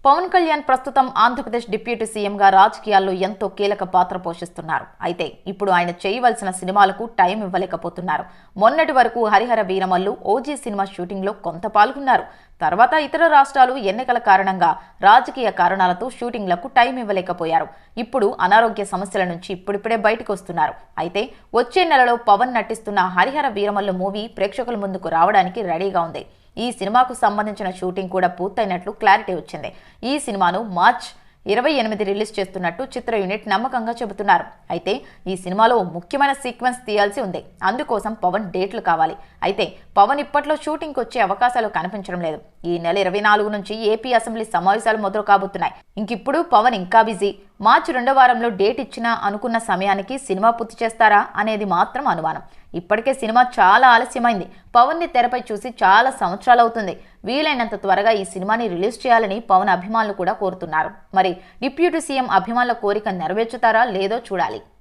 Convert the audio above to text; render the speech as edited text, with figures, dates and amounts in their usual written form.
పవన్ కళ్యాణ్ ప్రస్తుతం ఆంధ్రప్రదేశ్ డిప్యూటీ సీఎంగా రాజకీయాల్లో ఎంతో కీలక పాత్ర పోషిస్తున్నారు. అయితే ఇప్పుడు ఆయన చేయవలసిన సినిమాలకు టైం ఇవ్వలేకపోతున్నారు. మొన్నటి వరకు హరిహర వీరమల్లు ఓజీ సినిమా షూటింగ్లో కొంత పాల్గొన్నారు. తర్వాత ఇతర రాష్ట్రాలు ఎన్నికల కారణంగా రాజకీయ కారణాలతో షూటింగ్లకు టైం ఇవ్వలేకపోయారు. ఇప్పుడు అనారోగ్య సమస్యల నుంచి ఇప్పుడిప్పుడే బయటకు వస్తున్నారు. అయితే వచ్చే నెలలో పవన్ నటిస్తున్న హరిహర వీరమల్లు మూవీ ప్రేక్షకుల ముందుకు రావడానికి రెడీగా ఉంది. ఈ సినిమాకు సంబంధించిన షూటింగ్ కూడా పూర్తయినట్లు క్లారిటీ వచ్చింది. ఈ సినిమాను మార్చ్ 28 రిలీజ్ చేస్తున్నట్టు చిత్ర యూనిట్ నమ్మకంగా చెబుతున్నారు. అయితే ఈ సినిమాలో ముఖ్యమైన సీక్వెన్స్ తీయాల్సి ఉంది. అందుకోసం పవన్ డేట్లు కావాలి. అయితే పవన్ ఇప్పట్లో షూటింగ్కి వచ్చే అవకాశాలు కనిపించడం లేదు. ఈ నెల 24 నుంచి ఏపీ అసెంబ్లీ సమావేశాలు మొదలు కాబోతున్నాయి. ఇంకిప్పుడు పవన్ ఇంకా బిజీ. మార్చి 2వ వారంలో డేట్ ఇచ్చినా అనుకున్న సమయానికి సినిమా పూర్తి చేస్తారా అనేది మాత్రం అనుమానం. ఇప్పటికే సినిమా చాలా ఆలస్యమైంది. పవన్ ని తెరపై చూసి చాలా సంవత్సరాలు అవుతుంది. వీలైనంత త్వరగా ఈ సినిమాని రిలీజ్ చేయాలని పవన్ అభిమానులు కూడా కోరుతున్నారు. మరి డిప్యూటీ సీఎం అభిమానుల కోరిక నెరవేర్చుతారా లేదో చూడాలి.